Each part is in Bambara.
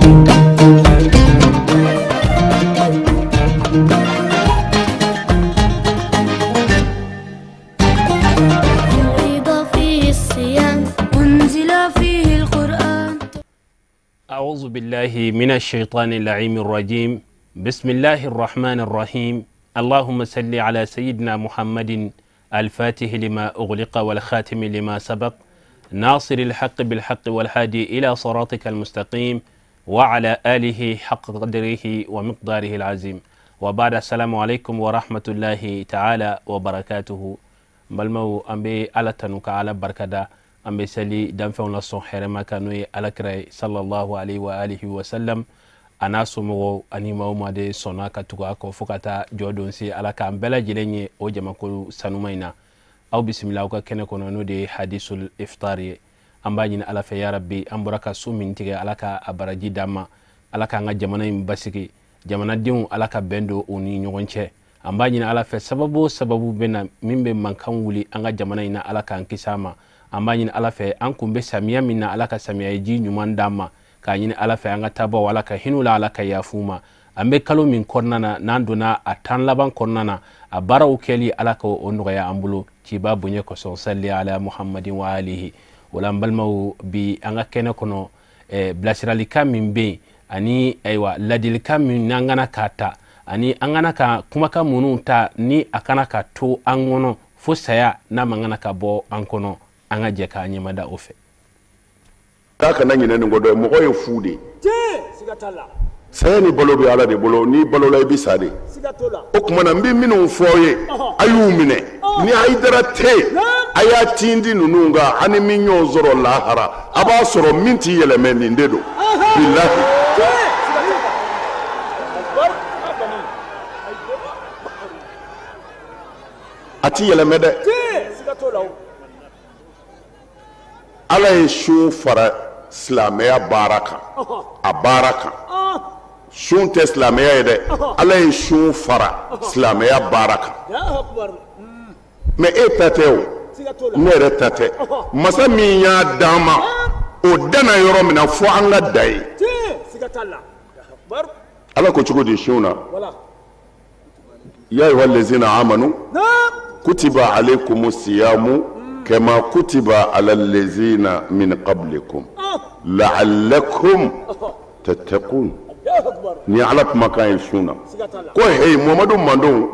أعوذ بالله من الشيطان اللعين الرجيم بسم الله الرحمن الرحيم اللهم صل على سيدنا محمد الفاتح لما أغلق والخاتم لما سبق ناصر الحق بالحق والهادي إلى صراطك المستقيم وعلى آله حق قدره ومقداره العظيم وبعد السلام عليكم ورحمة الله تعالى وبركاته بلمو أمبي على تنوك على بركة أمبي سلي دمفع الله حرما كانوا على كري صلى الله عليه وآله وسلم أنا سمو أني موما دي سونا كتوكا كوفوكاتا جودون سي على كامبلا جلني أوجما كل سنومينا أو بسم الله وكنا كنا نودي حديث الإفطاري أمباني على في يا ربي أمبركا سومين تيجي على كأبرجي داما على كأنغ جمانا يمبسكي جمانا ديون على كبندو أوني نيونشة أمباني على في سببو بنا مين بمكان ولي أنغ جمانا ينا على كأنكساما أمباني على في أنكم بساميا منا على كساميا يجي نيومان داما kanyini ala fe anga tabo wala ka hinula ala ka yafuma ambe kalo min konnana nanduna atan laban konnana abara ukeli ala ka onno ya ambulo ci babu nye ko son salli ala muhammadin wa alihi wala balmaw bi anga kene kono blasirali kam min be ani aywa ladil kam min nangana kata ani angana ka kuma ka munu ta ni akana ka to angono fo saya na mangana ka bo ankono anga je ka nyima da ofe kaka nanyi nene ngodo mo koy fude sigatala sayni bolo bi ala de bolo ni bolo lay bi sade sigatola o kuma na mbi minu foye ayu mine ni haidara te aya tindi nununga ani minyo zoro lahara aba soro minti yele mendi ndedo billahi ati yele mede sigatola ala yeshu fara silamɛya baara kan a baara kan sun tɛ silamɛya ye dɛ ala ye sun fara silamɛya baara kan mɛ e ta tɛ o ne yɛrɛ ta tɛ masa min y'a d'an ma o danna yɔrɔ min na fo an ka da ye ala ko cogo di sun na ya ayyuha allazina amanu kutiba alaykumus siyamu كما كتب على الذين من قبلكم لعلكم تتقون ni ala kuma kan ye sun na ko hey Muhammadu mandon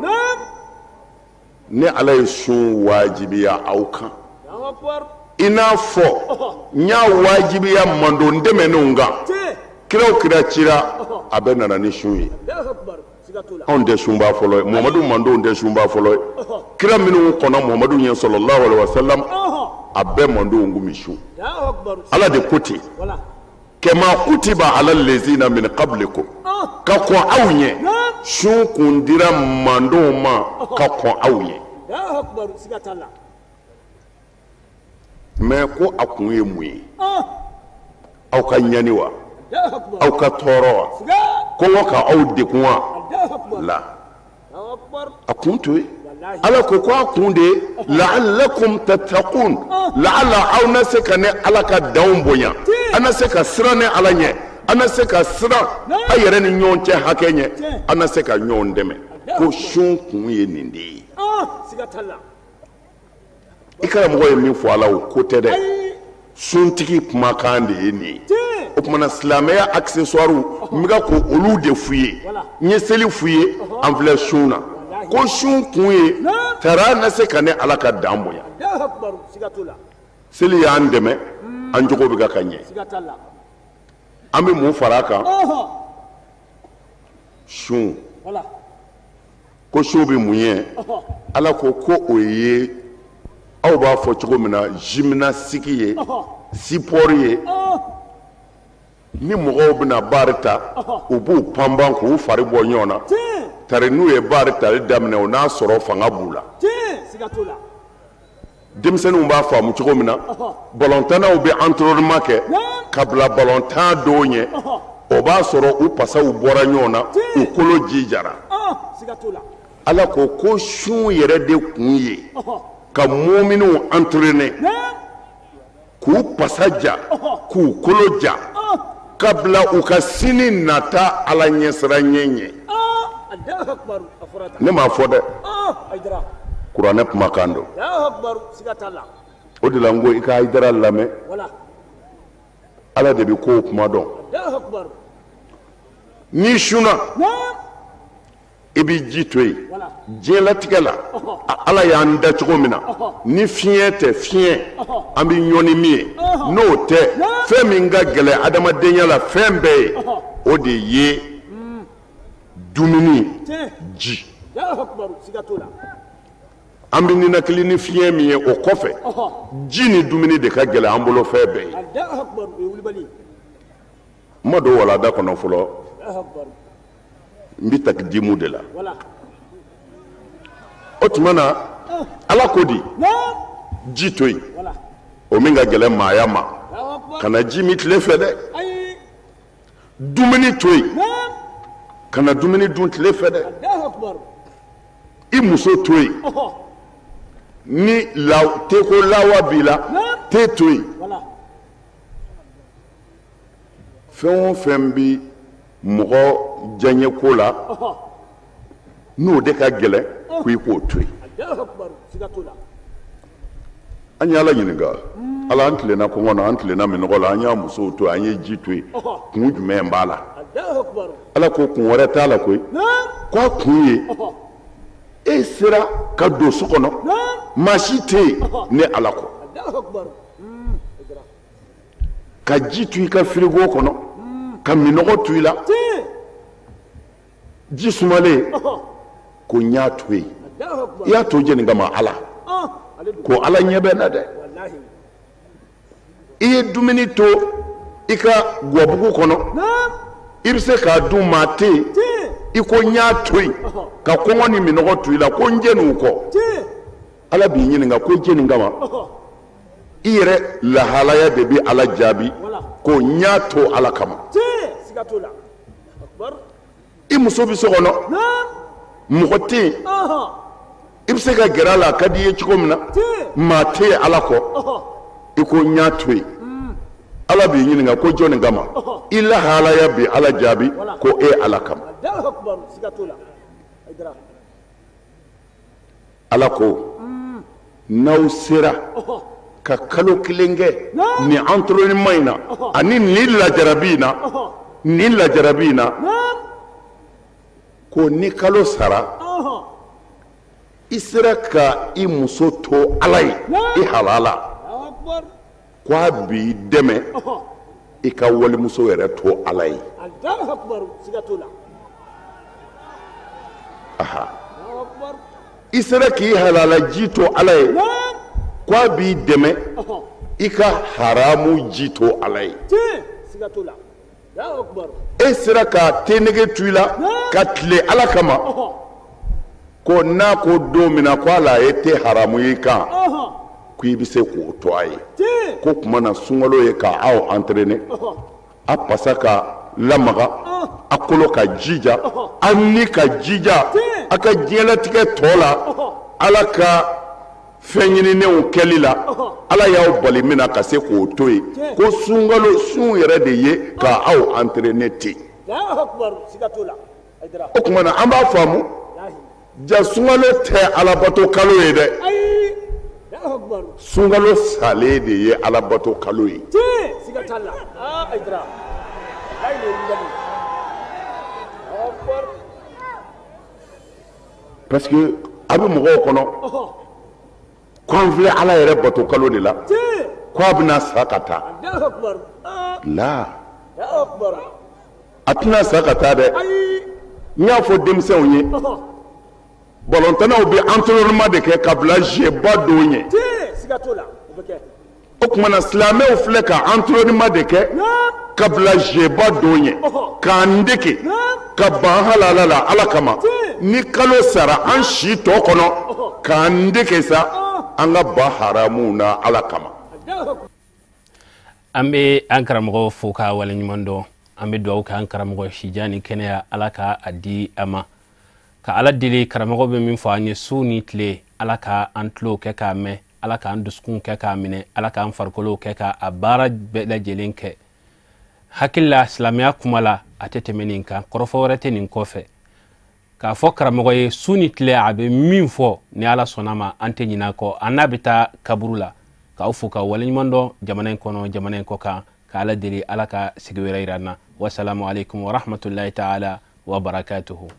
ni ala ye sun wajibiya aw kan ina fo nya wajibiya mandon dɛmɛnenw kan kiraw kira cira a bɛ nana ni sun ye on de sunba folo Muhammadu mando de sunba folo kira minnu kɔnɔ Muhammadu ɲɛ sallallahu alaihi wasallam a bɛɛ mando ngumi sun ala de kuti kama kutiba ala lezina min qablikum ka kɔn aw ɲɛ sun kun dira mando ma ka kɔn aw ɲɛ mais ko a kun ye mun ye aw ka ɲani wa aw ka tɔɔrɔ wa kɔngɔ ka aw dekun wa la a kun to ye ala ko a kun de la'allakum tattaqun la'alla aw na se ka ne ala ka danw bonya ana se ka siran ne ala ɲɛ ana se ka siran a yɛrɛ ni ɲɔgɔn cɛ hakɛ ɲɛ ana se ka ɲɔgɔn dɛmɛ ko sun kun ye nin de ye i karamɔgɔ ye min fɔ ala o ko tɛ dɛ suntigi kumakan de ye nin ye o kumana silamɛya accessoire n bɛ ko olu de f'u ye n ye seli f'u ye an filɛ sun na ko sun kun ye tara na se ka ne ala ka dan bonya seli y'an dɛmɛ an jogo bɛ ka ɲɛ an bɛ mun fara a kan sun ko sun bɛ mun ye ala ko o ye aw b'a fɔ cogo min na gymnastique ye sport ye ni mɔgɔw bɛna baari ta u b'u panpan k'u fari bɔ ɲɔgɔn na tari n'u ye baari tali daminɛ o n'a sɔrɔ fanga b'u la denmisɛnninw b'a faamu cogo min na balɔntanaw bɛ entraînement kɛ ka bila balɔntan dɔw ɲɛ o b'a sɔrɔ u pasaw bɔra ɲɔgɔn na u kolo jijara ala ko sun yɛrɛ de kun ye ka mu'minu entraîner k'u pasa ja k'u kolo ja kabla u ka sini nata ala ɲɛsira ɲɛ ɲɛ ne m'a fɔ dɛ kuranɛ kumakan don o de la n ko i ka Hayidara lamɛn ala de bɛ kow kuma dɔn n'i sunna i bɛ ji to yen diɲɛlatigɛ la ala y'an da cogo min na ni fiɲɛ tɛ fiɲɛ an bɛ ɲɔni min ye n'o tɛ fɛn min ka gɛlɛn adamadenya la fɛn bɛɛ ye o de ye dumuni ji an bɛ ninakili ni fiɲɛ min ye o kɔfɛ ji ni dumuni de ka gɛlɛn an bolo fɛn bɛɛ ye n ma don walanda kɔnɔ fɔlɔ n bɛ takidimu de la o tuma na ala ko di ji to yen o min ka gɛlɛn maaya ma ka na ji min tile fɛ dɛ dumuni to yen ka na dumuni dun tile fɛ dɛ i muso to yen ni teko lawa b'i la te to yen fɛn o fɛn bi mɔgɔ diyaɲɛ ko la n'o de ka gɛlɛn ko i k'o to yen an ye ala ɲininka ala an tilenna kɔngɔ na an tilenna minɔgɔ la an y'a musow to an ye ji to yen kun jumɛn b'a la ala ko kun wɛrɛ t'a la koyi k'a kun ye e sera ka don so kɔnɔ maa si tɛ yen ne ala kɔ ka ji to i ka firigo kɔnɔ ka minɔgɔ to i la ji sumalen ko n y'a to yen i y'a to jɛni kama ala ko ala ɲɛ bɛ na dɛ i ye dumuni to i ka gwabugu kɔnɔ i bɛ se k'a dun maa tɛ yen i ko n y'a to yen ka kɔngɔ ni minɔgɔ to i la ko n jɛni o kɔ ala b'i ɲininka ko jɛni kama i yɛrɛ lahalaya de bɛ ala jaabi ko n y'a to ala kama i muso bɛ so kɔnɔ mɔgɔ tɛ yen i bɛ se ka gɛrɛ a la a ka di i ye cogo min na maa tɛ yen ala kɔ i ko n y'a to yen ala b'i ɲininka ko jɔnni kama i lahalaya bɛ ala jaabi ko e ala kama ala ko n'aw sera ka kalo kelen kɛ nin entraînement in na ani nin lajarabi in na ko ni kalo sara i sera ka i muso to ala ye i halala ko a b'i dɛmɛ i ka walimuso yɛrɛ to ala ye aha i sera k'i halala ji to ala ye ko a b'i dɛmɛ i ka haramu ji to ala ye e sera ka tenege tu i la ka tile ala kama ko n'a ko don min na ko ala ye te haramu ye kan ko i bɛ se k'o to a ye ko tuma na sunkalo ye ka aw entraîner a pasa ka lamaga a kolo ka jija a ni ka jija a ka diɲɛlatigɛ tɔ la ala ka fɛn ɲininenw kɛli la ala y'aw bali min na ka se k'o to yen ko sunkalo sun yɛrɛ de ye ka aw entraîner ten o tuma na an b'a faamu ja sunkalo tɛ alabato kalo ye dɛ sunkalo salen de ye alabato kalo ye parce que a bɛ mɔgɔw kɔnɔ ko an filɛ ala yɛrɛ bato kalo de la ko a bɛna sa ka taa la a tɛna sa ka taa dɛ n y'a fɔ denmisɛnw ye balɔntanaw bɛ entraînement de kɛ ka bila jɛba dɔw ɲɛ o tuma na silamɛw filɛ ka entraînement de kɛ ka bila jɛba dɔw ɲɛ k'an dege ka ban halala la ala kama ni kalo sara an si tɔ kɔnɔ k'an dege sa an ka ba haramu na ala kama an bɛ an karamɔgɔ fo ka waleɲuman dɔn an bɛ dugawu kɛ an karamɔgɔ sija ni kɛnɛya ala ka a di a ma ka ala deli karamɔgɔ bɛ min fɔ an ye su ni tile ala ka an tulo kɛ k'a mɛn ala k'an dusukun kɛ k'a minɛ ala k'an farikolo kɛ k'a baara bɛɛ lajɛlen kɛ hakilla islamia kumala atete meninka korofo rete nin kofe ka fo karamogo ye suni tle abe min fo ni ala sonama ante nyina ko anabita kaburula ka ufuka walinymondo jamana kono jamana ko ka ala diri ala ka sigwera irana wassalamu alaikum wa rahmatullahi ta'ala wa barakatuhu.